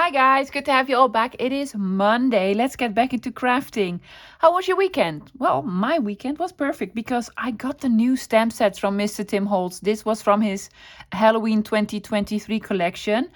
Hi guys, good to have you all back. It is Monday. Let's get back into crafting. How was your weekend? Well, my weekend was perfect because I got the new stamp sets from Mr. Tim Holtz. This was from his Halloween 2023 collection.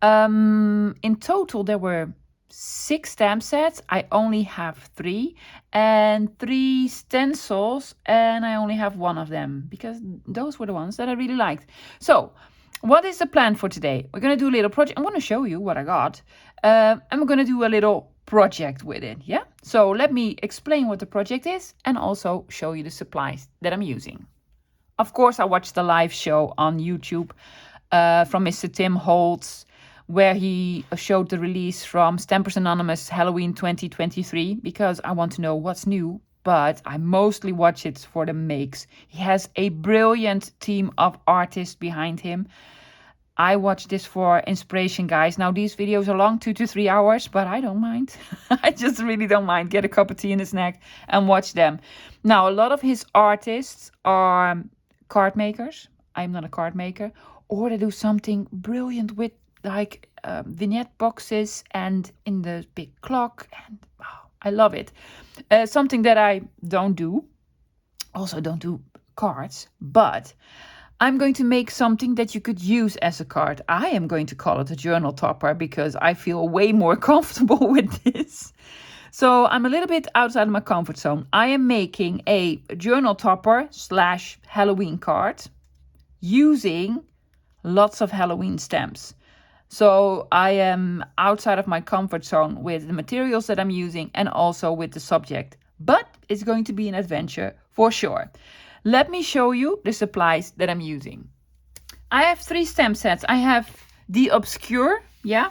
In total, there were 6 stamp sets. I only have 3 and 3 stencils, and I only have 1 of them because those were the ones that I really liked. So, what is the plan for today? We're going to do a little project. I'm going to show you what I got. And we're going to do a little project with it. Yeah. So let me explain what the project is and also show you the supplies that I'm using. Of course, I watched the live show on YouTube from Mr. Tim Holtz, where he showed the release from Stampers Anonymous Halloween 2023 because I want to know what's new. But I mostly watch it for the makes. He has a brilliant team of artists behind him. I watch this for inspiration, guys. Now, these videos are long, 2 to 3 hours, but I don't mind. I just really don't mind. Get a cup of tea in a snack and watch them. Now, a lot of his artists are card makers. I'm not a card maker. Or they do something brilliant with like vignette boxes and in the big clock. And I love it. Something that I don't do. Also don't do cards. But I'm going to make something that you could use as a card. I am going to call it a journal topper because I feel way more comfortable with this. So I'm a little bit outside of my comfort zone. I am making a journal topper / Halloween card using lots of Halloween stamps. So I am outside of my comfort zone with the materials that I'm using and also with the subject. But it's going to be an adventure for sure. Let me show you the supplies that I'm using. I have 3 stamp sets. I have the Obscure, yeah.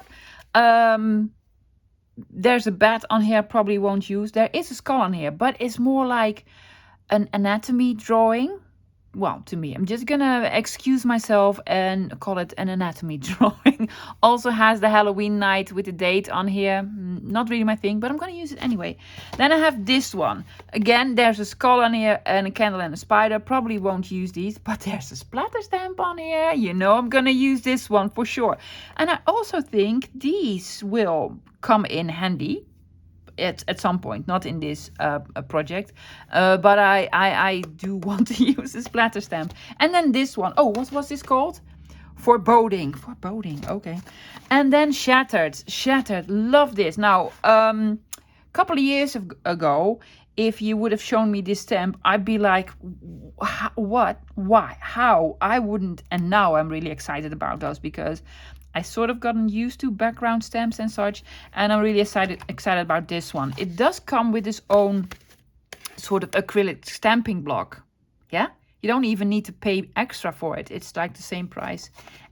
There's a bat on here I probably won't use. There is a skull on here, but it's more like an anatomy drawing. Well, to me, I'm just gonna excuse myself and call it an anatomy drawing. Also has the Halloween night with the date on here. Not really my thing, but I'm gonna use it anyway. Then I have this one. Again, there's a skull on here and a candle and a spider. Probably won't use these, but there's a splatter stamp on here. You know I'm gonna use this one for sure. And I also think these will come in handy at some point, not in this project, but I do want to use a splatter stamp. And then this one, oh, what was this called? Foreboding, okay. And then Shattered, love this. Now, couple of years ago, if you would have shown me this stamp, I'd be like, what, why, how? I wouldn't. And now I'm really excited about those because I sort of gotten used to background stamps and such, and I'm really excited about this one. It does come with its own sort of acrylic stamping block. Yeah, you don't even need to pay extra for it. It's like the same price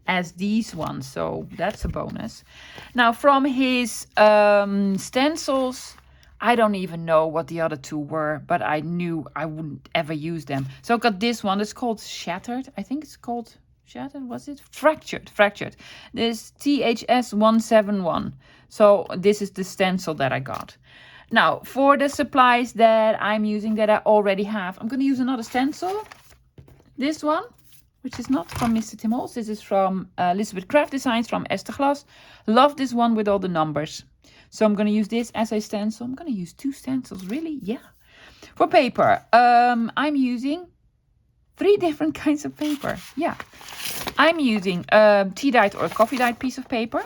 as these ones, so that's a bonus. Now, from his stencils, I don't even know what the other 2 were, but I knew I wouldn't ever use them. So I got this one. It's called Shattered. I think it's called Shattered, was it? Fractured. This THS 171. So this is the stencil that I got. Now, for the supplies that I'm using that I already have, I'm going to use another stencil. This one, which is not from Mr. Tim Holtz. This is from Elizabeth Craft Designs from Esther Glas. Love this one with all the numbers. So I'm going to use this as a stencil. I'm going to use 2 stencils, really? Yeah. For paper, I'm using 3 different kinds of paper. Yeah. I'm using a tea-dyed or coffee-dyed piece of paper.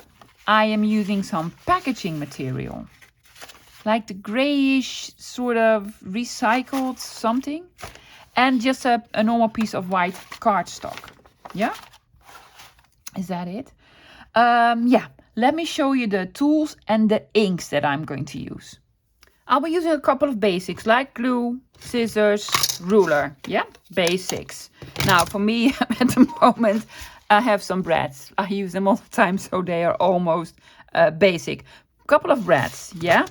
I am using some packaging material, like the grayish sort of recycled something, and just a normal piece of white cardstock. Yeah? Is that it? Yeah. Let me show you the tools and the inks that I'm going to use. I'll be using a couple of basics like glue, scissors, ruler. Yeah, basics. Now, for me, at the moment, I have some brads. I use them all the time, so they are almost basic. Couple of brads, yeah.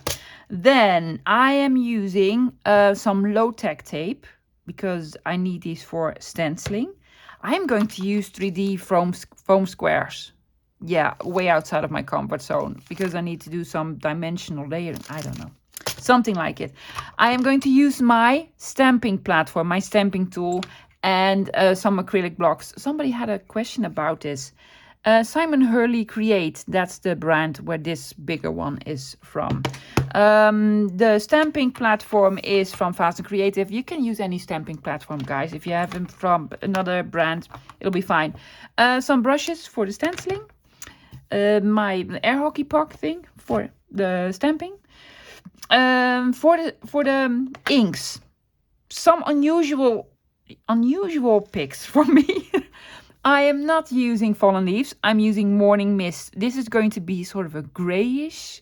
Then I am using some low-tech tape because I need these for stenciling. I'm going to use 3D foam squares. Yeah, way outside of my comfort zone because I need to do some dimensional layering. I don't know. Something like it. I am going to use my stamping platform, my stamping tool, and some acrylic blocks. Somebody had a question about this. Simon Hurley Create, that's the brand where this bigger one is from. The stamping platform is from Fast and Creative. You can use any stamping platform, guys. If you have them from another brand, it'll be fine. Some brushes for the stenciling. My air hockey puck thing for the stamping. For the inks, some unusual picks for me. I am not using Fallen Leaves. I'm using Morning Mist. This is going to be sort of a grayish,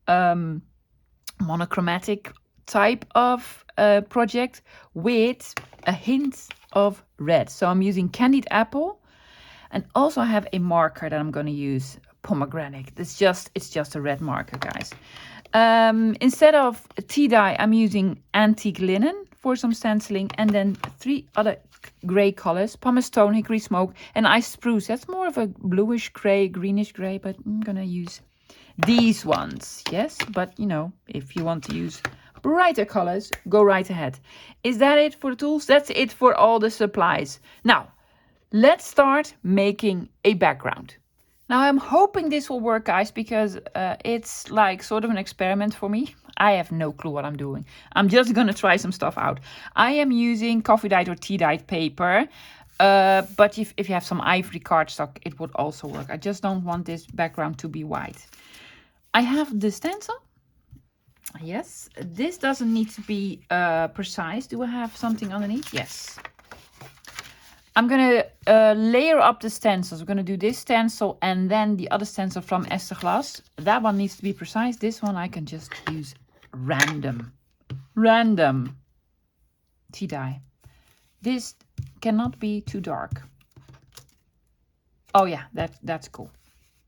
monochromatic type of project with a hint of red. So I'm using Candied Apple, and also I have a marker that I'm going to use, Pomegranate. It's just a red marker, guys. Instead of tea dye, I'm using Antique Linen for some stenciling, and then 3 other gray colors: Pumice Stone, Hickory Smoke, and Ice Spruce. That's more of a bluish gray, greenish gray, but I'm gonna use these ones. Yes, but you know, if you want to use brighter colors, go right ahead. Is that it for the tools? That's it for all the supplies. Now, let's start making a background. Now, I'm hoping this will work, guys, because it's like sort of an experiment for me. I have no clue what I'm doing. I'm just going to try some stuff out. I am using coffee dyed or tea dyed paper. But if you have some ivory cardstock, it would also work. I just don't want this background to be white. I have the stencil. Yes, this doesn't need to be precise. Do I have something underneath? Yes. I'm going to layer up the stencils. We're going to do this stencil and then the other stencil from Esther Glass. That one needs to be precise. This one I can just use random. Random tea dye. This cannot be too dark. Oh yeah, that's cool.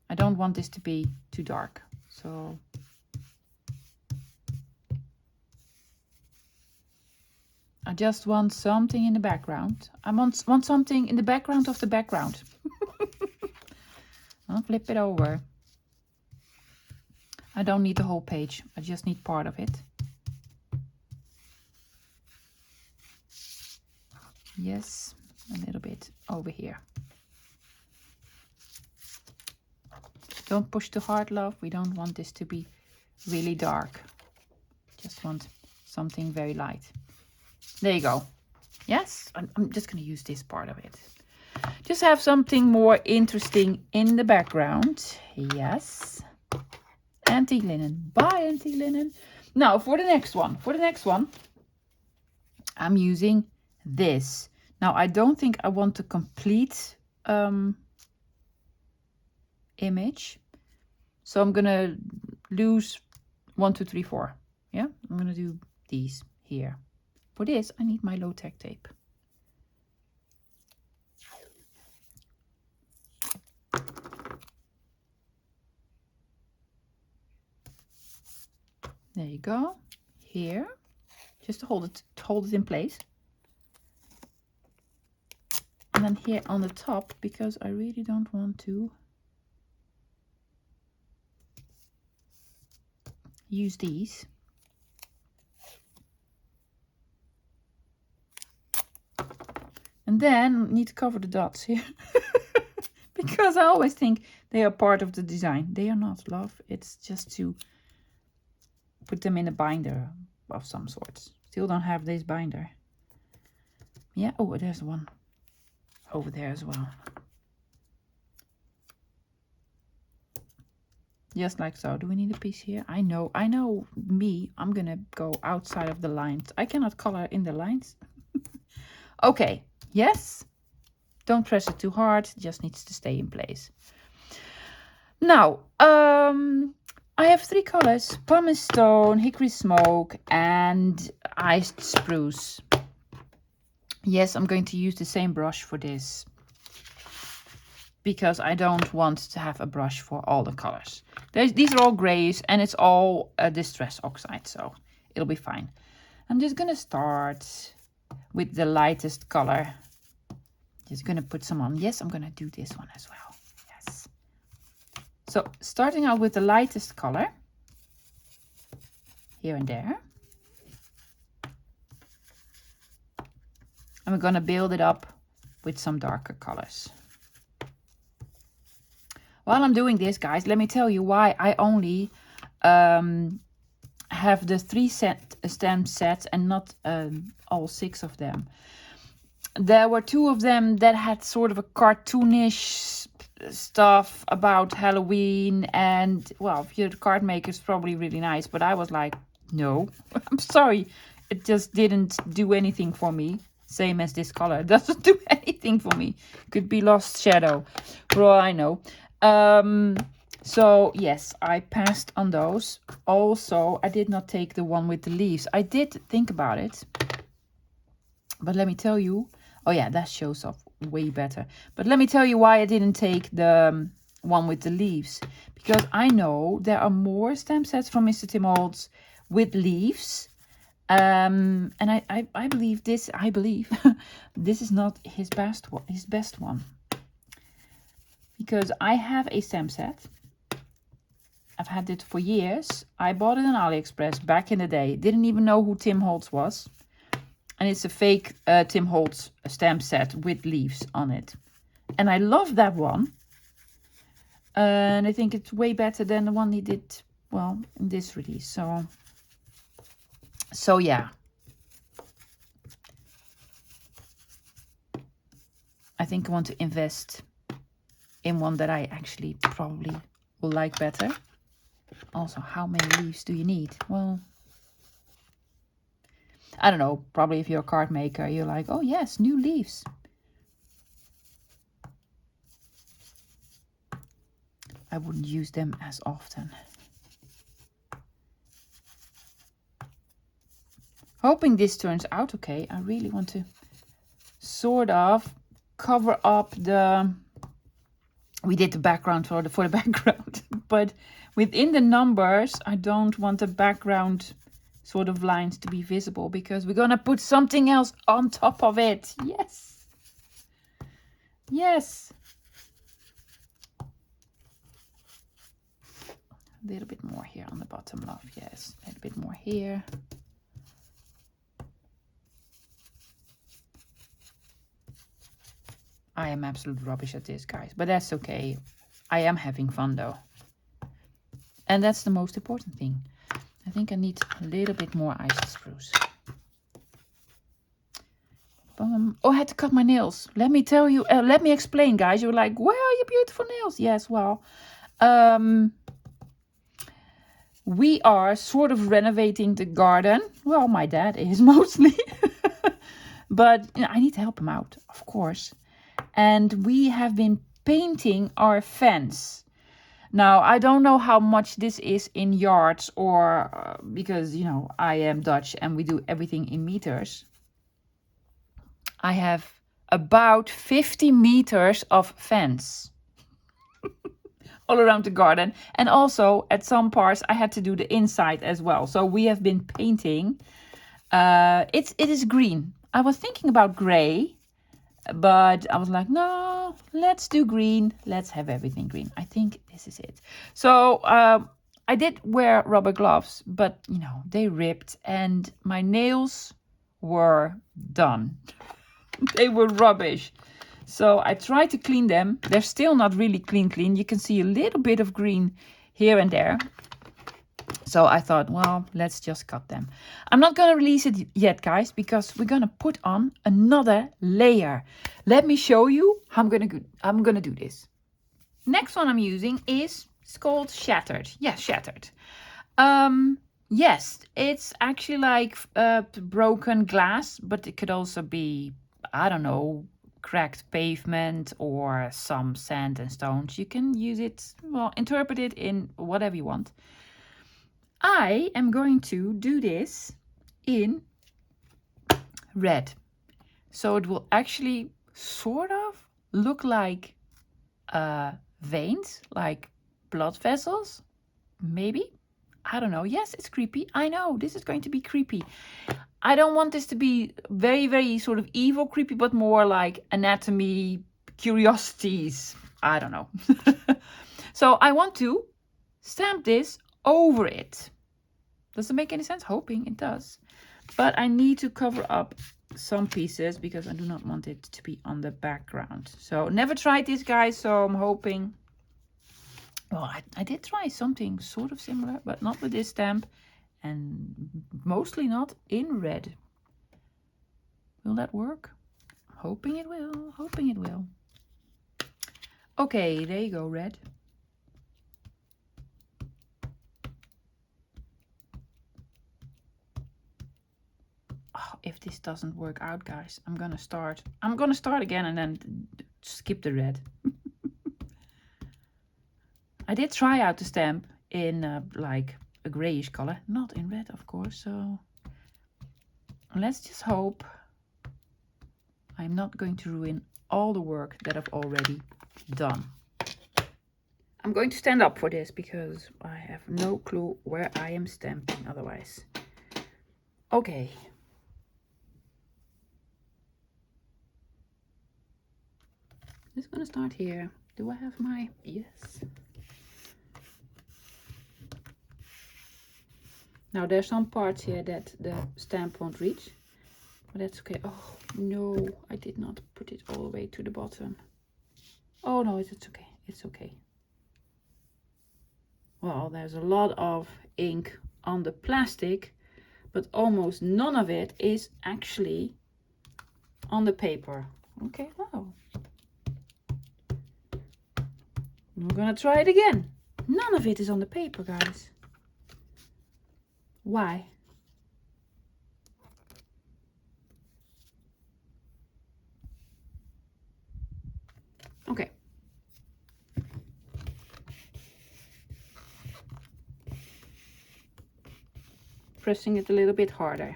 I don't want this to be too dark. So I just want something in the background. I want something in the background of the background. I'll flip it over. I don't need the whole page. I just need part of it. Yes, a little bit over here. Don't push too hard, love. We don't want this to be really dark. Just want something very light. There you go. Yes, I'm just going to use this part of it. Just have something more interesting in the background. Yes. Antique Linen. Bye, Antique Linen. Now, for the next one. I'm using this. Now, I don't think I want a complete image. So I'm going to lose 1, 2, 3, 4. Yeah, I'm going to do these here. For this, I need my low-tech tape. There you go. Here, just to hold it in place. And then here on the top, because I really don't want to use these. And then need to cover the dots here. Because I always think they are part of the design. They are not, love. It's just to put them in a binder of some sorts. Still don't have this binder. Yeah, oh, there's one over there as well. Just like so. Do we need a piece here? I know me. I'm gonna go outside of the lines. I cannot color in the lines. Okay. Yes, don't press it too hard, it just needs to stay in place. Now, I have 3 colors: Pumice Stone, Hickory Smoke, and Iced Spruce. Yes, I'm going to use the same brush for this, because I don't want to have a brush for all the colors. These are all grays, and it's all Distress Oxide, so it'll be fine. I'm just going to start with the lightest color. Just gonna put some on. Yes, I'm gonna do this one as well. Yes. So starting out with the lightest color here and there, and we're gonna build it up with some darker colors. While I'm doing this, guys, let me tell you why I only have the 3 stamp sets and not all 6 of them. There were 2 of them that had sort of a cartoonish stuff about Halloween, and well, if you're the card maker, it's probably really nice, but I was like, no, I'm sorry, it just didn't do anything for me. Same as this color, it doesn't do anything for me. Could be Lost Shadow for all I know. So yes, I passed on those. Also, I did not take the one with the leaves. I did think about it, but let me tell you, oh yeah, that shows up way better. But let me tell you why I didn't take the one with the leaves. Because I know there are more stamp sets from Mr. Tim Holtz with leaves. And I believe this, this is not his best one. Because I have a stamp set. I've had it for years. I bought it on AliExpress back in the day. Didn't even know who Tim Holtz was. And it's a fake Tim Holtz stamp set with leaves on it. And I love that one. And I think it's way better than the one he did, well, in this release. So yeah. I think I want to invest in one that I actually probably will like better. Also, how many leaves do you need? Well, I don't know. Probably if you're a card maker, you're like, oh yes, new leaves. I wouldn't use them as often. Hoping this turns out okay. I really want to sort of cover up the... We did the background for the background. But within the numbers, I don't want the background sort of lines to be visible, because we're going to put something else on top of it. Yes. Yes. A little bit more here on the bottom, love. Yes. A little bit more here. I am absolute rubbish at this, guys, but that's okay. I am having fun though. And that's the most important thing. I think I need a little bit more ice spruce. Oh, I had to cut my nails. Let me tell you, let me explain, guys. You're like, where are your beautiful nails? Yes, well, we are sort of renovating the garden. Well, my dad is mostly. But you know, I need to help him out, of course. And we have been painting our fence. Now, I don't know how much this is in yards or because, you know, I am Dutch and we do everything in meters. I have about 50 meters of fence all around the garden. And also at some parts I had to do the inside as well. So we have been painting. It is green. I was thinking about gray. But I was like, no, let's do green. Let's have everything green. I think this is it. So I did wear rubber gloves, but, you know, they ripped and my nails were done. They were rubbish. So I tried to clean them. They're still not really clean. You can see a little bit of green here and there. So I thought, well, let's just cut them. I'm not going to release it yet, guys, because we're going to put on another layer. Let me show you how I'm going to do this. Next one I'm using is, it's called Shattered. Yes, Shattered. Yes, it's actually like broken glass, but it could also be, I don't know, cracked pavement or some sand and stones. You can use it, well, interpret it in whatever you want. I am going to do this in red. So it will actually sort of look like veins, like blood vessels, maybe. I don't know. Yes, it's creepy. I know, this is going to be creepy. I don't want this to be very, very sort of evil creepy, but more like anatomy, curiosities. I don't know. So I want to stamp this over it. Does it make any sense? Hoping it does. But I need to cover up some pieces because I do not want it to be on the background. So never tried this, guys, so I'm hoping Well, I did try something sort of similar, but not with this stamp, and mostly not in red. Will that work? Hoping it will, hoping it will. Okay, there you go, red. Oh, if this doesn't work out, guys, I'm gonna start again and then skip the red. I did try out the stamp in like a grayish color, not in red, of course, so let's just hope I'm not going to ruin all the work that I've already done. I'm going to stand up for this because I have no clue where I am stamping otherwise. Okay. Just gonna start here. Do I have my... Yes. Now there's some parts here that the stamp won't reach, but that's okay. Oh no, I did not put it all the way to the bottom. Oh no, it's okay, it's okay. Well, there's a lot of ink on the plastic, but almost none of it is actually on the paper. Okay, wow. We're gonna try it again. None of it is on the paper, guys. Why? Okay. Pressing it a little bit harder.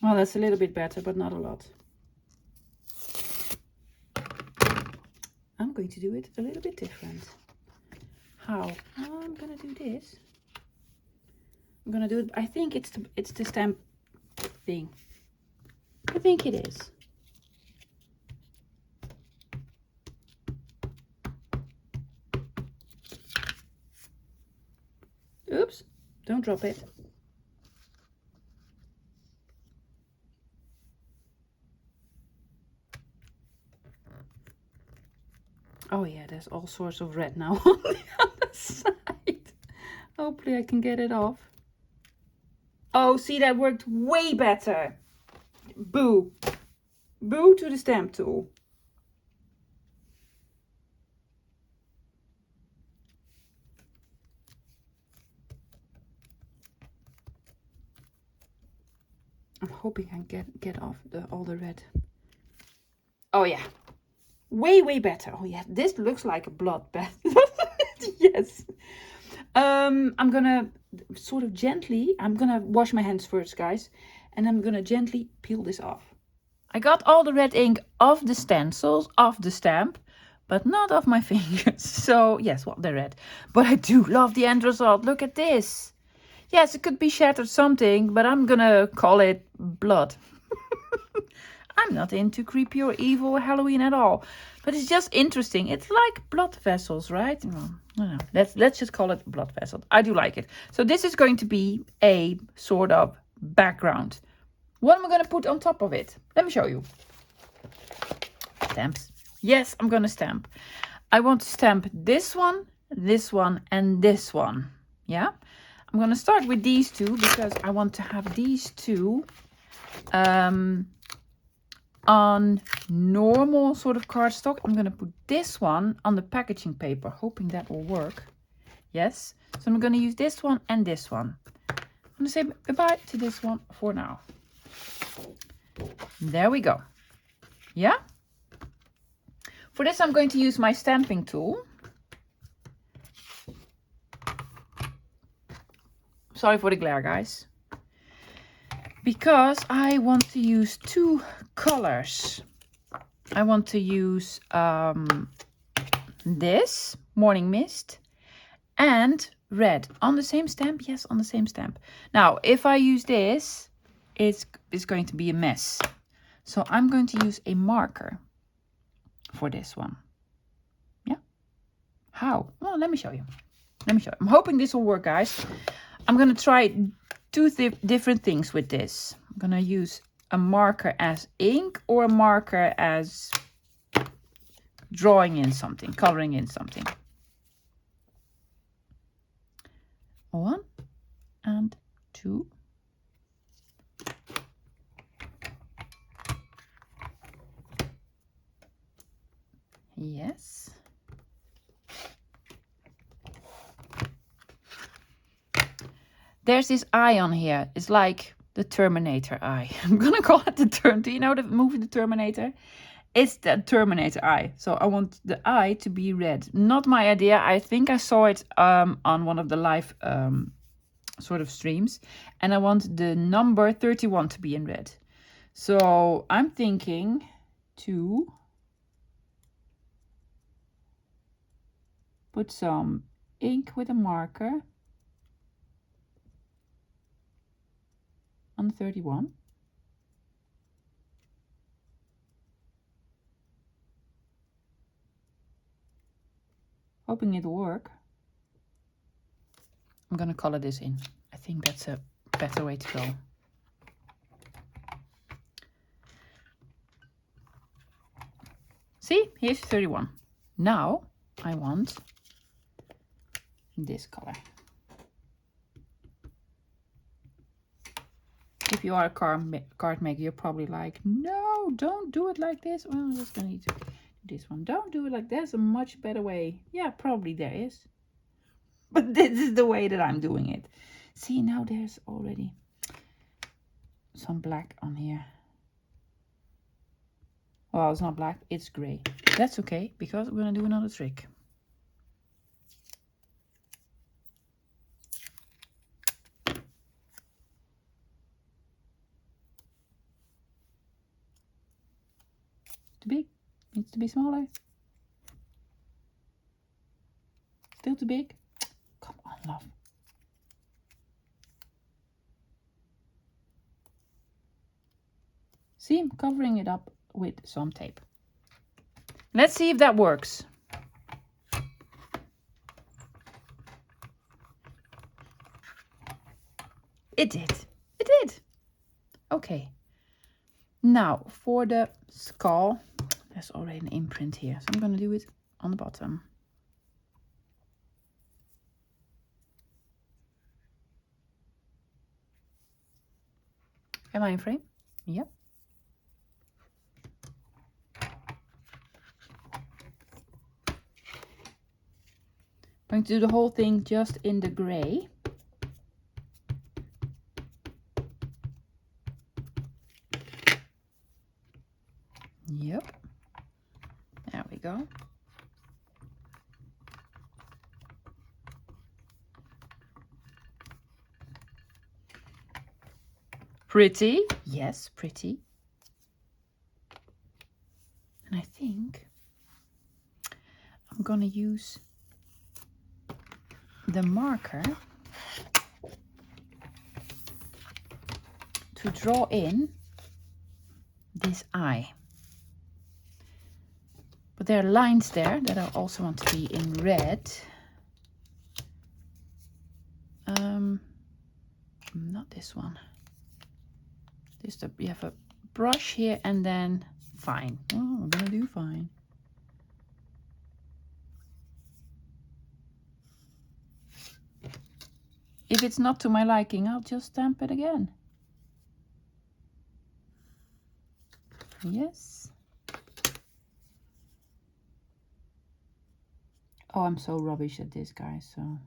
Well, that's a little bit better, but not a lot. I'm going to do it a little bit different. How? Oh, I'm gonna do this. I'm gonna do it. I think it's the stamp thing. I think it is. Oops! Don't drop it. Oh yeah, there's all sorts of red now on the other side. Hopefully I can get it off. Oh, see, that worked way better. Boo. Boo to the stamp tool. I'm hoping I can get off all the red. Oh yeah. Way better. Oh yeah, this looks like a bloodbath. Yes. I'm gonna sort of gently, I'm gonna wash my hands first, guys, and I'm gonna gently peel this off. I got all the red ink off the stencils, off the stamp, but not off my fingers. So yes, well, they're red. But I do love the end result. Look at this. Yes, it could be shattered something, but I'm gonna call it blood. I'm not into creepy or evil or Halloween at all, but it's just interesting. It's like blood vessels, right? Well, I don't know. Let's just call it blood vessel. I do like it. So this is going to be a sort of background. What am I going to put on top of it? Let me show you. Stamps. Yes, I'm going to stamp. I want to stamp this one, and this one. Yeah? I'm going to start with these two because I want to have these two on normal sort of cardstock. I'm going to put this one on the packaging paper, hoping that will work. Yes. So I'm going to use this one and this one. I'm going to say goodbye to this one for now. There we go. Yeah. For this, I'm going to use my stamping tool. Sorry for the glare, guys. Because I want to use two colors. I want to use this, Morning Mist, and red. On the same stamp? Yes, on the same stamp. Now, if I use this, it's going to be a mess. So I'm going to use a marker for this one. Yeah? How? Well, let me show you. I'm hoping this will work, guys. I'm going to try two different things with this. I'm gonna use a marker as ink or a marker as drawing in something, coloring in something. 1 and 2. Yes. There's this eye on here. It's like the Terminator eye. I'm gonna call it do you know the movie The Terminator? It's the Terminator eye. So I want the eye to be red. Not my idea. I think I saw it on one of the live sort of streams. And I want the number 31 to be in red. So I'm thinking to put some ink with a marker on 31. Hoping it'll work. I'm gonna color this in. I think that's a better way to go. See, here's 31. Now I want this color. If you are a card maker, you're probably like, no, don't do it like this. Well, I'm just gonna need to do this one. Don't do it like that. There's a much better way. Yeah, probably there is. But this is the way that I'm doing it. See, now there's already some black on here. Well, it's not black, it's gray. That's okay, because we're gonna do another trick. Too big, needs to be smaller. Still too big. Come on, love. See, I'm covering it up with some tape. Let's see if that works. It did. It did. Okay. Now for the skull, there's already an imprint here, so I'm going to do it on the bottom. Am I in frame? Yep. I'm going to do the whole thing just in the gray. Yep. There we go. Pretty. Yes, pretty. And I think I'm going to use the marker to draw in this eye. But there are lines there that I also want to be in red. Not this one. You have a brush here and then fine. Oh, I'm gonna do fine. If it's not to my liking, I'll just stamp it again. Yes. Oh, I'm so rubbish at this, guys, so.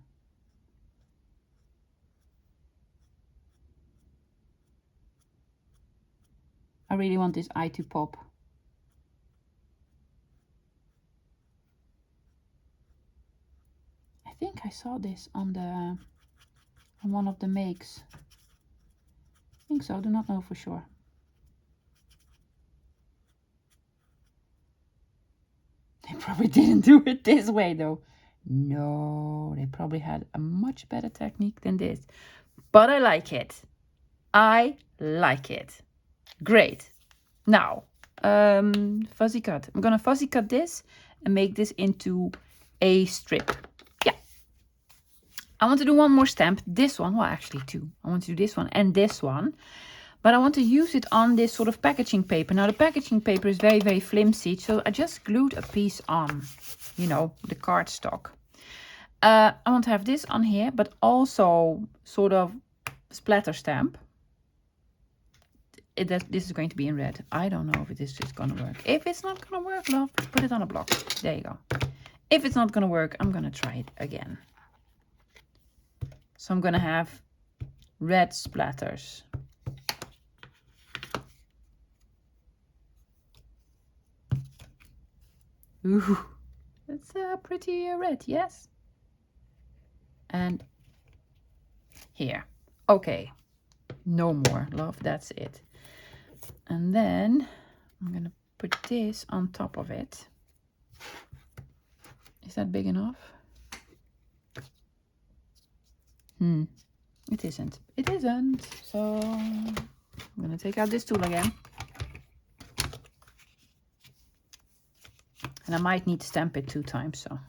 I really want this eye to pop. I think I saw this on one of the makes. I think so, I do not know for sure. They probably didn't do it this way though. No, they probably had a much better technique than this. But I like it. I like it. Great. Now, fuzzy cut. I'm gonna fuzzy cut this and make this into a strip. Yeah. I want to do one more stamp. This one, well, actually two. I want to do this one and this one. But I want to use it on this sort of packaging paper. Now the packaging paper is very, very flimsy. So I just glued a piece on, you know, the cardstock. I want to have this on here, but also sort of splatter stamp. This is going to be in red. I don't know if this is going to work. If it's not going to work, love, put it on a block. There you go. If it's not going to work, I'm going to try it again. So I'm going to have red splatters. Ooh, that's pretty red, yes. And here. Okay, no more, love, that's it. And then I'm gonna put this on top of it. Is that big enough? It isn't. It isn't. So I'm gonna take out this tool again. And I might need to stamp it 2 times, so.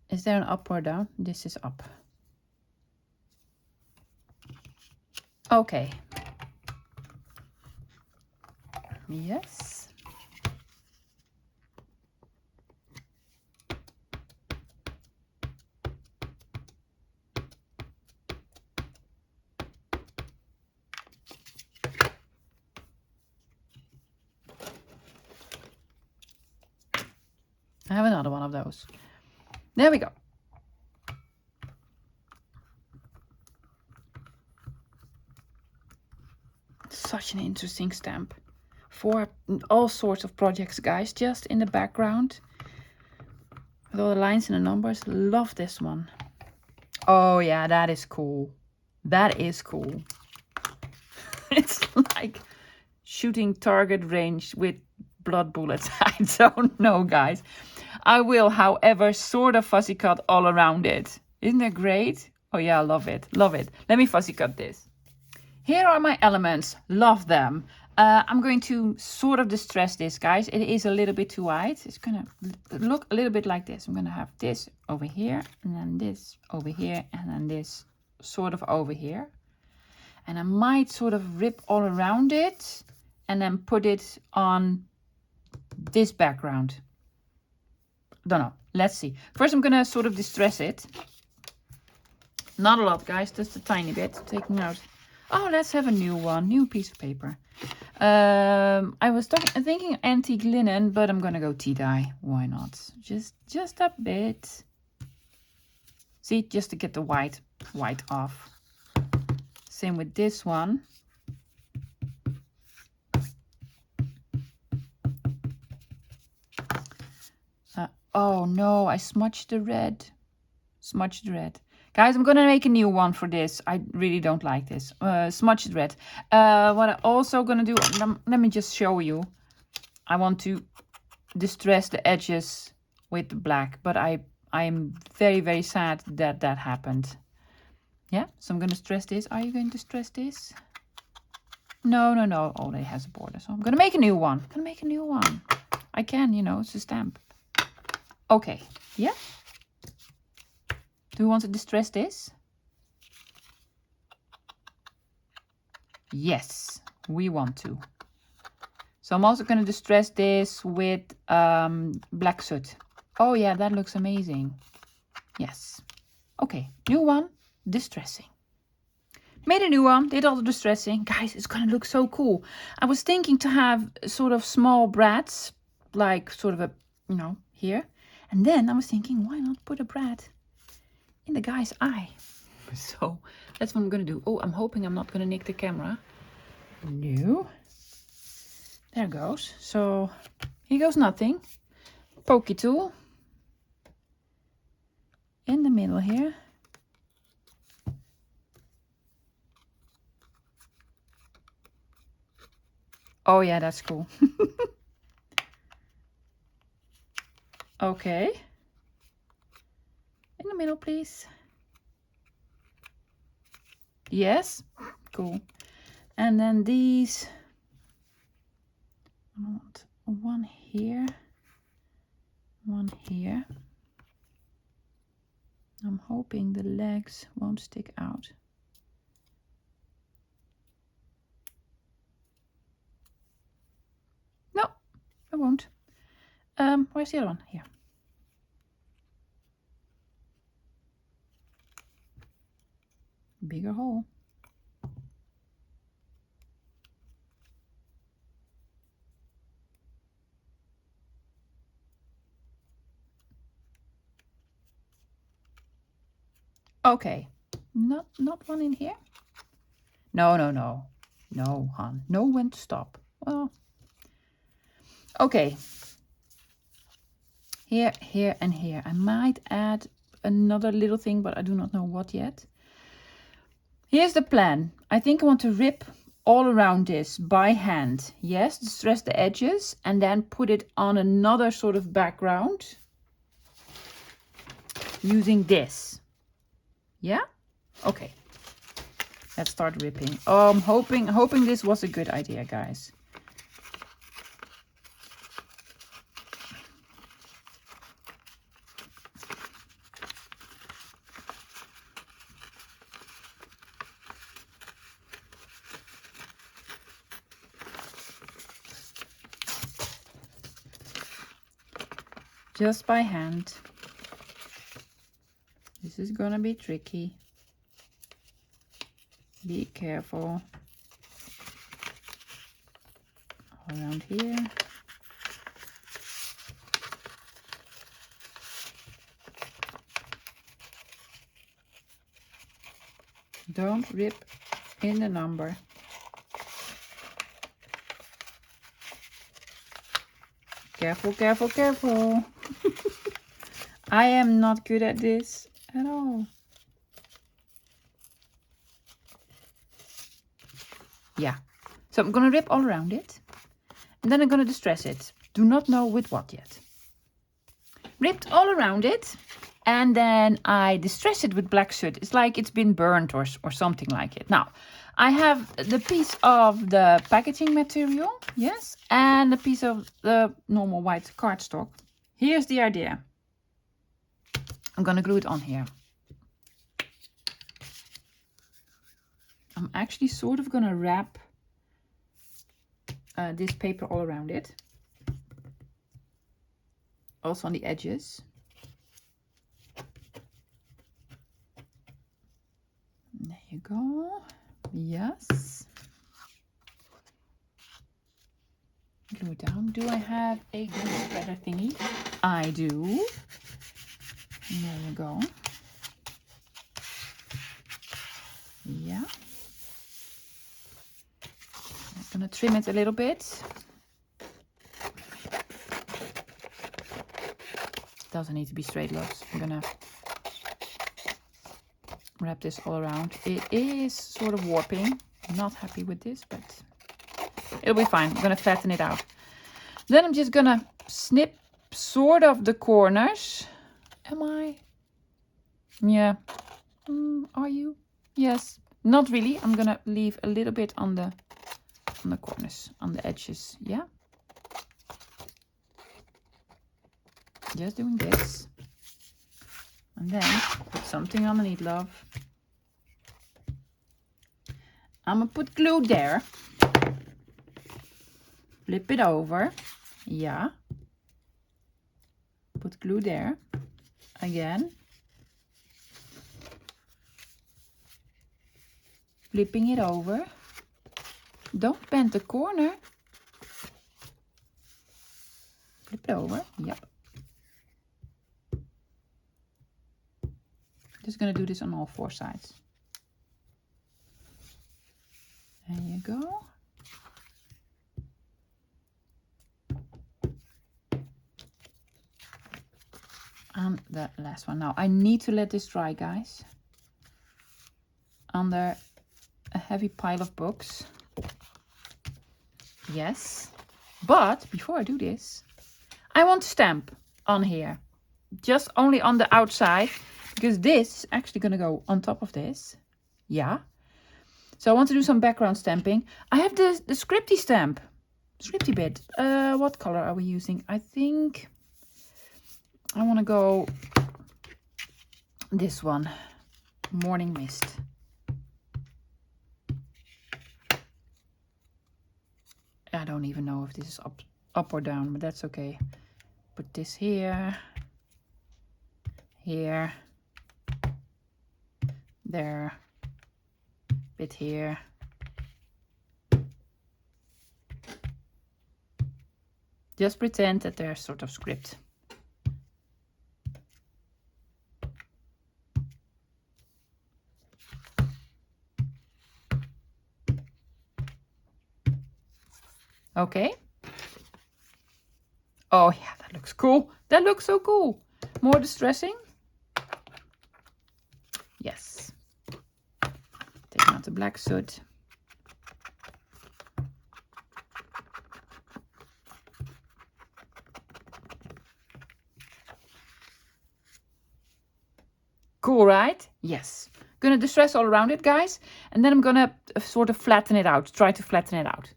Is there an up or down? This is up. Okay. Yes. I have another one of those. There we go. Such an interesting stamp for all sorts of projects, guys. Just in the background with all the lines and the numbers. Love this one. Oh yeah, that is cool. That is cool. It's like shooting target range with blood bullets. I don't know, guys. I will, however, sort of fussy cut all around it. Isn't that great? Oh yeah, I love it. Love it. Let me fussy cut this. Here are my elements. Love them. I'm going to sort of distress this, guys. It is a little bit too wide. It's going to look a little bit like this. I'm going to have this over here, and then this over here, and then this sort of over here. And I might sort of rip all around it and then put it on this background. Don't know. Let's see. First, I'm going to sort of distress it. Not a lot, guys. Just a tiny bit. Taking out. Oh, let's have a new one. New piece of paper. I was thinking antique linen, but I'm going to go tea dye. Why not? Just a bit. See, just to get the white off. Same with this one. Oh no, I smudged the red. Smudged the red. Guys, I'm gonna make a new one for this. I really don't like this. Smudged red. What I'm also gonna do, let me just show you. I want to distress the edges with the black, but I'm very, very sad that that happened. Yeah, so I'm gonna stress this. Are you going to stress this? No. Oh, it has a border. So I'm gonna make a new one. I can, you know, it's a stamp. Okay, yeah. Do we want to distress this? Yes, we want to. So I'm also going to distress this with black soot. Oh yeah, that looks amazing. Yes. Okay, new one, distressing. Made a new one, did all the distressing. Guys, it's going to look so cool. I was thinking to have sort of small brats, like sort of a, you know, here. And then I was thinking, why not put a brat in the guy's eye? So that's what I'm going to do. Oh, I'm hoping I'm not going to nick the camera. No. There goes. So here goes nothing. Pokey tool. In the middle here. Oh yeah, that's cool. Okay. In the middle, please. Yes. Cool. And then these. I want one here. One here. I'm hoping the legs won't stick out. No, it won't. Where's the other one? Here. Bigger hole. Okay, not one in here. No, hon. Know when to stop. Well, okay. Here, here, and here. I might add another little thing, but I do not know what yet. Here's the plan. I think I want to rip all around this by hand. Yes, distress the edges and then put it on another sort of background using this. Yeah? Okay. Let's start ripping. Oh, I'm hoping this was a good idea, guys. Just by hand. This is gonna be tricky. Be careful. All around here. Don't rip in the number. Careful, careful, careful. I am not good at this at all. Yeah, so I'm gonna rip all around it and then I'm gonna distress it. Do not know with what yet. Ripped all around it and then I distress it with black soot. It's like it's been burnt or something like it. Now, I have the piece of the packaging material, yes, and a piece of the normal white cardstock. Here's the idea. I'm gonna glue it on here. I'm actually sort of gonna wrap this paper all around it. Also on the edges. There you go. Yes. Glue it down. Do I have a glue spreader thingy? I do. There you go. Yeah. I'm gonna trim it a little bit. Doesn't need to be straight, loves. I'm gonna wrap this all around. It is sort of warping. I'm not happy with this, but it'll be fine. I'm gonna flatten it out. Then I'm just gonna snip sort of the corners. Am I? Yeah. Are you? Yes. Not really. I'm gonna leave a little bit on the corners, on the edges. Yeah. Just doing this. And then put something underneath, love. I'm gonna put glue there. Flip it over. Yeah. Put glue there. Again. Flipping it over. Don't bend the corner. Flip it over. Yep. Just gonna do this on all four sides. There you go. And the last one. Now I need to let this dry, guys. Under a heavy pile of books. Yes. But before I do this, I want to stamp on here. Just only on the outside. Because this is actually going to go on top of this. Yeah. So I want to do some background stamping. I have the scripty stamp. Scripty bit. What color are we using? I think I want to go this one, Morning Mist. I don't even know if this is up or down, but that's okay. Put this here, here, there, bit here. Just pretend that they're sort of script. Okay. Oh yeah, that looks cool. That looks so cool. More distressing. Yes. Take out the black soot. Cool, right? Yes. Gonna distress all around it, guys. And then I'm gonna sort of flatten it out. Try to flatten it out.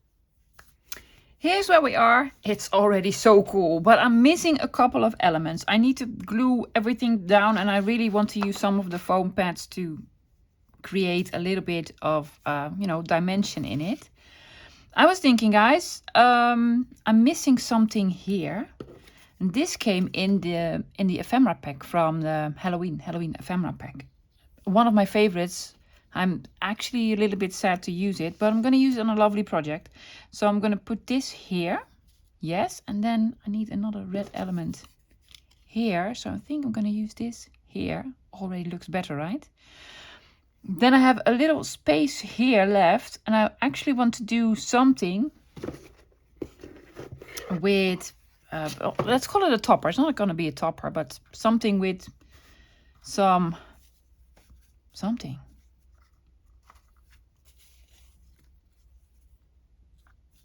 Here's where we are. It's already so cool, but I'm missing a couple of elements. I need to glue everything down, and I really want to use some of the foam pads to create a little bit of, you know, dimension in it. I was thinking, guys, I'm missing something here. And this came in the ephemera pack from the Halloween ephemera pack. One of my favorites. I'm actually a little bit sad to use it, but I'm going to use it on a lovely project. So I'm going to put this here. Yes, and then I need another red element here. So I think I'm going to use this here. Already looks better, right? Then I have a little space here left, and I actually want to do something with, let's call it a topper. It's not going to be a topper, but something with something.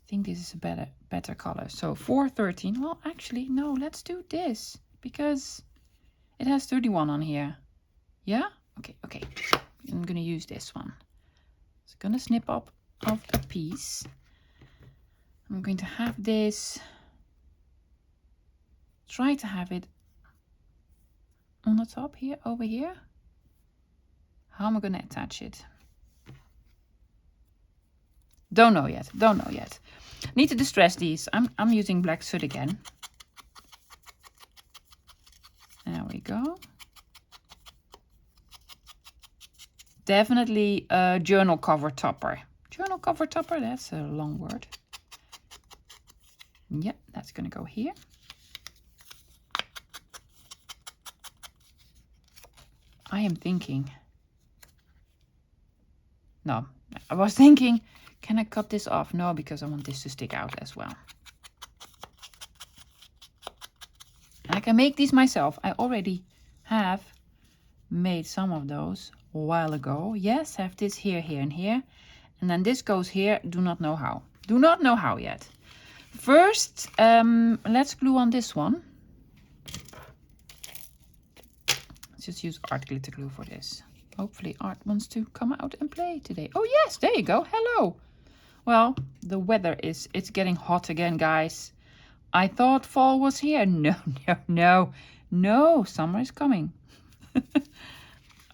I think this is a better color. So 413. Well, actually, no, let's do this because it has 31 on here. Yeah? Okay. I'm going to use this one. So I'm going to snip up off a piece. I'm going to have this. Try to have it on the top here, over here. How am I going to attach it? Don't know yet. Need to distress these. I'm using black soot again. There we go. Definitely a journal cover topper. Journal cover topper, that's a long word. Yep, that's gonna go here. I am thinking. No, I was thinking, can I cut this off? No, because I want this to stick out as well. I can make these myself. I already have made some of those a while ago. Yes, have this here, here, and here. And then this goes here. Do not know how. Do not know how yet. First, let's glue on this one. Let's just use art glitter glue for this. Hopefully art wants to come out and play today. Oh yes, there you go. Hello. Well, the weather it's getting hot again, guys. I thought fall was here. No, summer is coming.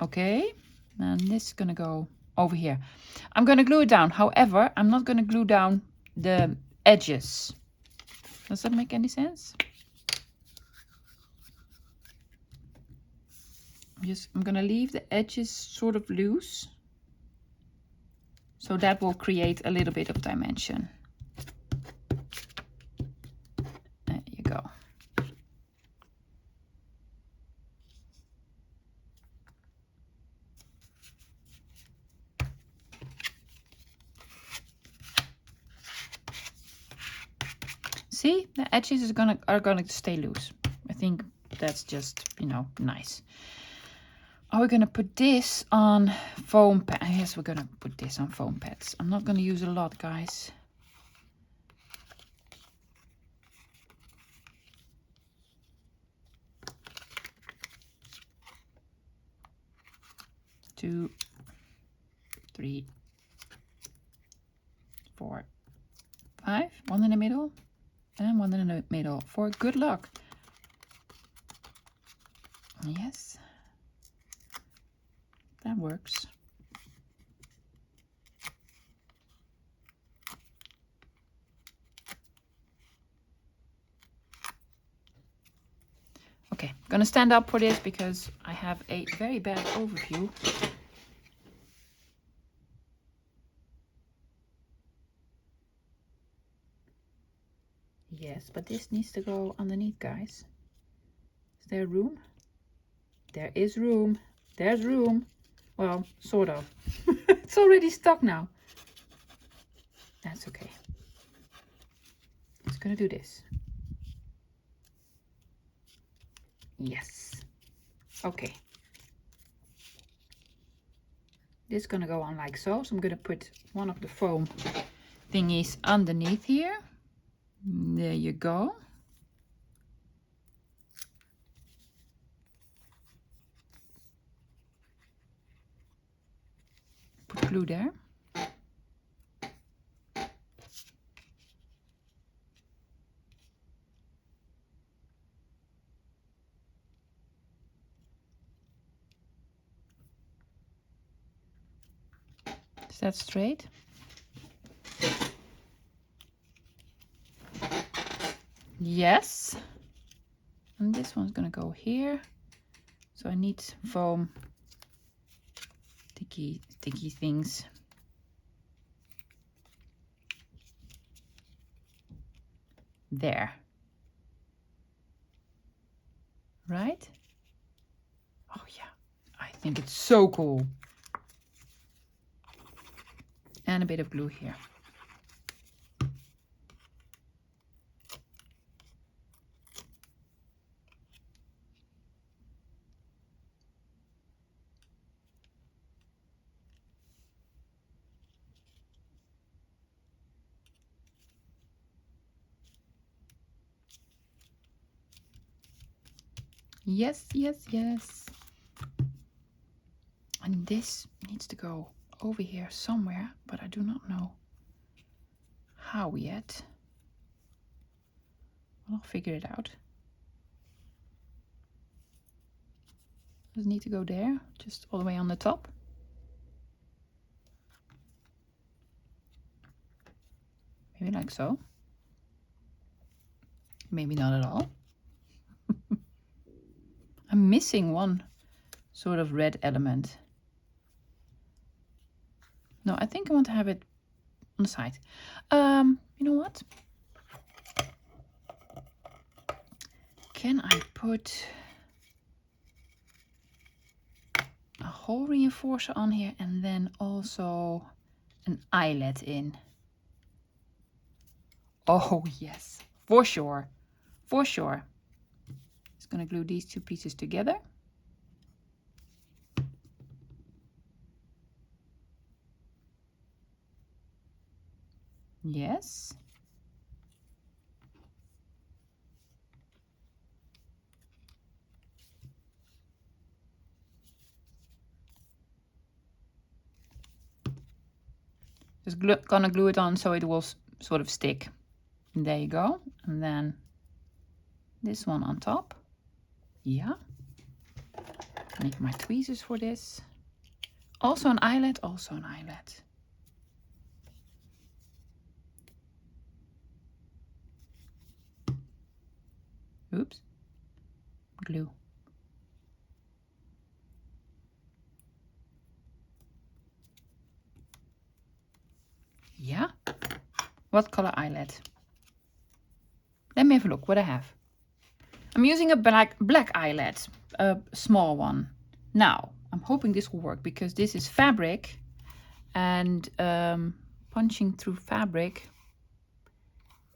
Okay, and this is gonna go over here. I'm gonna glue it down. However, I'm not gonna glue down the edges. Does that make any sense? I'm gonna leave the edges sort of loose. So that will create a little bit of dimension. There you go. See, the edges are gonna stay loose. I think that's just, you know, nice. Are we gonna put this on foam pads? Yes, we're gonna put this on foam pads. I'm not gonna use a lot, guys. Two, 3, 4, 5. One in the middle and one in the middle for good luck. Yes. That works. Okay, I'm gonna stand up for this because I have a very bad overview. Yes, but this needs to go underneath, guys. Is there room? There is room. There's room. Well, sort of. It's already stuck now. That's okay. Just gonna do this. Yes. Okay. This is gonna go on like so. So I'm gonna put one of the foam thingies underneath here. There you go. Put glue there. Is that straight? Yes. And this one's gonna go here. So I need foam sticky things. There. Right? Oh yeah, I think it's so cool. And a bit of glue here. Yes, yes, yes. And this needs to go over here somewhere, but I do not know how yet. I'll figure it out. Does it need to go there? Just all the way on the top? Maybe like so. Maybe not at all. I'm missing one sort of red element. No, I think I want to have it on the side. You know what? Can I put a hole reinforcer on here and then also an eyelet in? Oh yes, for sure, for sure. Just gonna glue these two pieces together. Yes. Just gonna glue it on so it will sort of stick. And there you go. And then this one on top. Yeah. Make my tweezers for this. Also an eyelet, also an eyelet. Oops. Glue. Yeah. What color eyelet? Let me have a look what I have. I'm using a black eyelet, a small one. Now, I'm hoping this will work because this is fabric and punching through fabric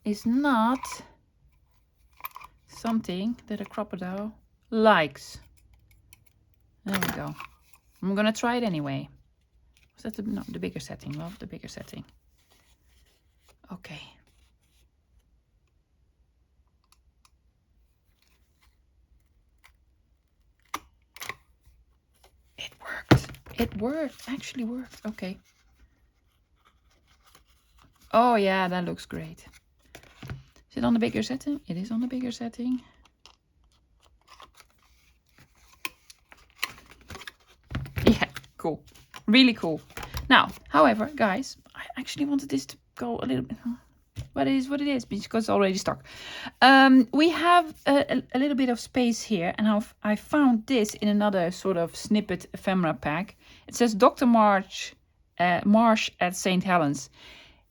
is not something that a crocodile likes. There we go. I'm gonna try it anyway. Was that the bigger setting? Love the bigger setting. Okay. It worked. It worked. Actually worked. Okay. Oh yeah, that looks great. Is it on the bigger setting? It is on the bigger setting. Yeah, cool. cool. Really cool. Now, however, guys, I actually wanted this to go a little bit... But it is what it is, because it's already stuck. We have a little bit of space here, and I found this in another sort of snippet ephemera pack. It says Dr. Marsh at St. Helens.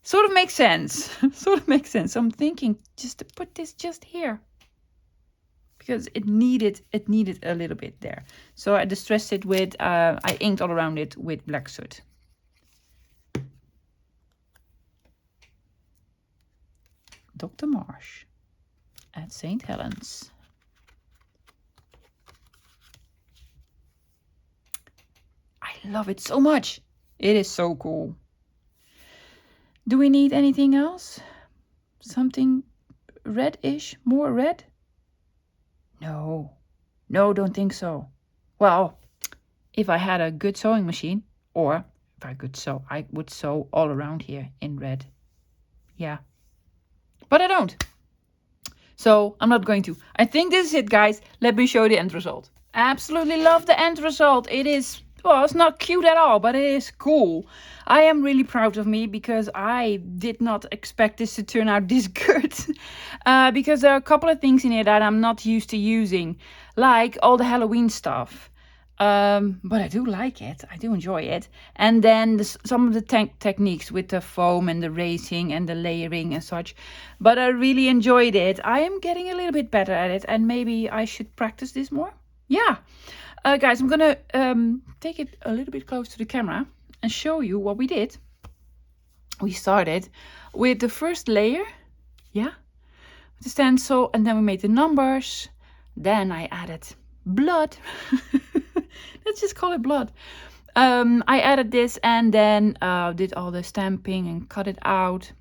Sort of makes sense. Sort of makes sense. So I'm thinking just to put this just here, because it needed a little bit there. So I distressed it with, I inked all around it with black soot. Dr. Marsh at St. Helens. I love it so much. It is so cool. Do we need anything else? Something reddish? More red? No, don't think so. Well, if I had a good sewing machine, or if I could sew, I would sew all around here in red. Yeah. But I don't. So I'm not going to. I think this is it, guys. Let me show you the end result. Absolutely love the end result. It is, well, it's not cute at all, but it is cool. I am really proud of me because I did not expect this to turn out this good. Because there are a couple of things in here that I'm not used to using, like all the Halloween stuff. But I do like it. I do enjoy it. And then some of the techniques with the foam and the racing and the layering and such. But I really enjoyed it. I am getting a little bit better at it, and maybe I should practice this more. Yeah. Guys, I'm gonna take it a little bit close to the camera and show you what we did. We started with the first layer. Yeah. With the stencil, and then we made the numbers. Then I added blood. Let's just call it blood. I added this, and then did all the stamping and cut it out,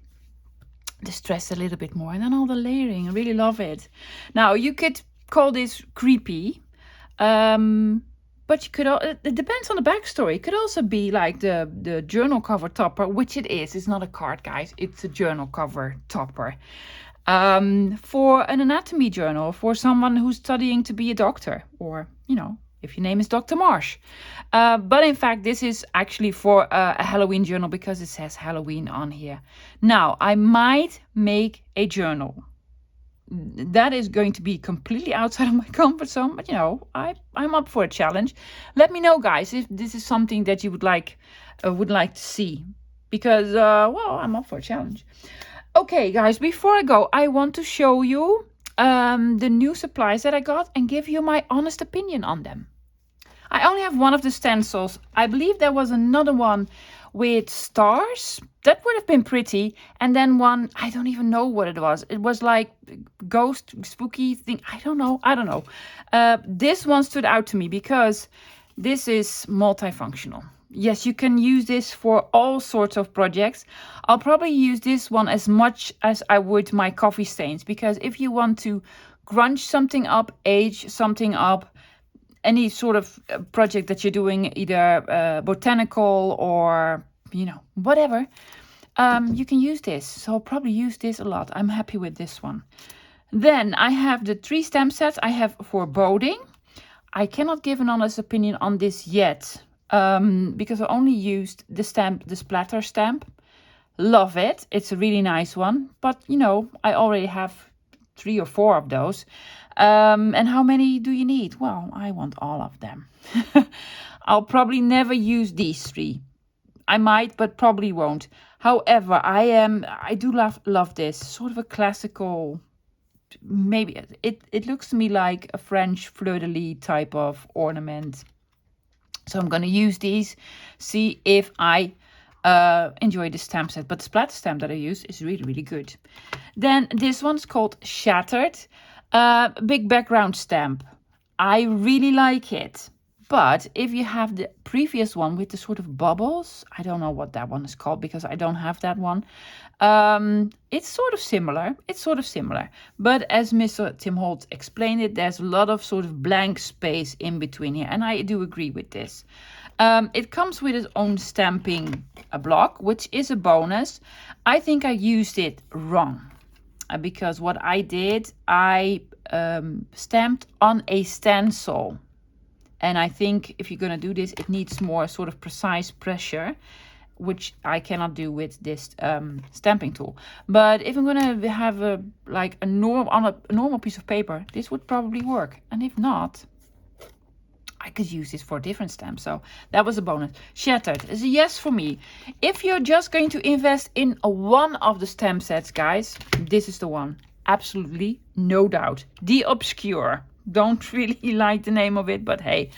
distressed a little bit more, and then all the layering. I really love it. Now you could call this creepy, but you could. It depends on the backstory. It could also be like the journal cover topper, which it is. It's not a card, guys. It's a journal cover topper. For an anatomy journal, for someone who's studying to be a doctor, or, you know, if your name is Dr. Marsh. But in fact, this is actually for a Halloween journal because it says Halloween on here. Now, I might make a journal. That is going to be completely outside of my comfort zone, but, you know, I'm up for a challenge. Let me know, guys, if this is something that you would like to see, because, well, I'm up for a challenge. Okay, guys, before I go, I want to show you the new supplies that I got and give you my honest opinion on them. I only have one of the stencils. I believe there was another one with stars. That would have been pretty. And then one, I don't even know what it was. It was like ghost, spooky thing. I don't know. This one stood out to me because this is multifunctional. Yes, you can use this for all sorts of projects. I'll probably use this one as much as I would my coffee stains, because if you want to grunge something up, age something up, any sort of project that you're doing, either botanical or, you know, whatever, you can use this. So I'll probably use this a lot. I'm happy with this one. Then I have the 3 stamp sets I have for boating. I cannot give an honest opinion on this yet. Because I only used the splatter stamp. Love it. It's a really nice one. But, you know, I already have 3 or 4 of those. And how many do you need? Well, I want all of them. I'll probably never use these 3. I might, but probably won't. However, I do love this. Sort of a classical, maybe, it looks to me like a French fleur-de-lis type of ornament. So I'm going to use these, see if I enjoy the stamp set. But the splatter stamp that I use is really, really good. Then this one's called Shattered. Big background stamp. I really like it. But if you have the previous one with the sort of bubbles, I don't know what that one is called because I don't have that one. It's sort of similar. But as Mr. Tim Holt explained it, there's a lot of sort of blank space in between here. And I do agree with this. It comes with its own stamping block, which is a bonus. I think I used it wrong. Because what I did, I stamped on a stencil. And I think if you're going to do this, it needs more sort of precise pressure, which I cannot do with this stamping tool. But if I'm going to have a normal piece of paper, this would probably work. And if not, I could use this for a different stamp. So that was a bonus. Shattered is a yes for me. If you're just going to invest in one of the stamp sets, guys, this is the one. Absolutely, no doubt. The Obscure. Don't really like the name of it, but hey.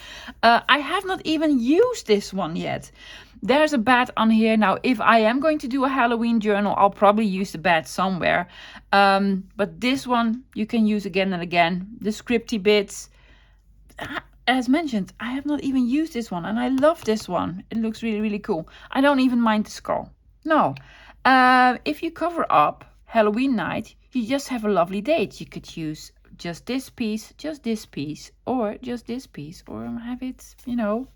I have not even used this one yet. There's a bat on here. Now, if I am going to do a Halloween journal, I'll probably use the bat somewhere. But this one, you can use again and again. The scripty bits. As mentioned, I have not even used this one, and I love this one. It looks really, really cool. I don't even mind the skull. No. If you cover up Halloween night, you just have a lovely date. You could use just this piece, or just this piece, or have it, you know,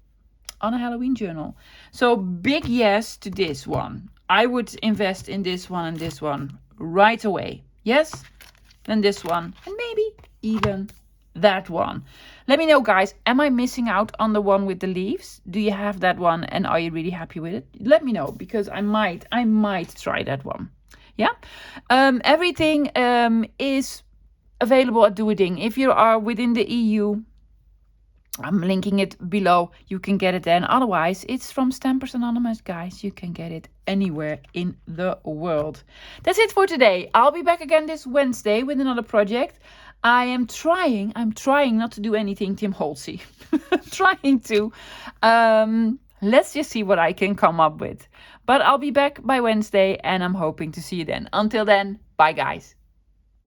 on a Halloween journal. So big yes to this one. I would invest in this one and this one right away. Yes? Then this one, and maybe even that one. Let me know, guys, am I missing out on the one with the leaves? Do you have that one and are you really happy with it? Let me know, because I might try that one. Yeah. Everything is available at Doing. If you are within the EU, I'm linking it below. You can get it then. Otherwise, it's from Stampers Anonymous, guys. You can get it anywhere in the world. That's it for today. I'll be back again this Wednesday with another project. I'm trying not to do anything Tim Holtzy. Trying to. Let's just see what I can come up with. But I'll be back by Wednesday and I'm hoping to see you then. Until then, bye guys.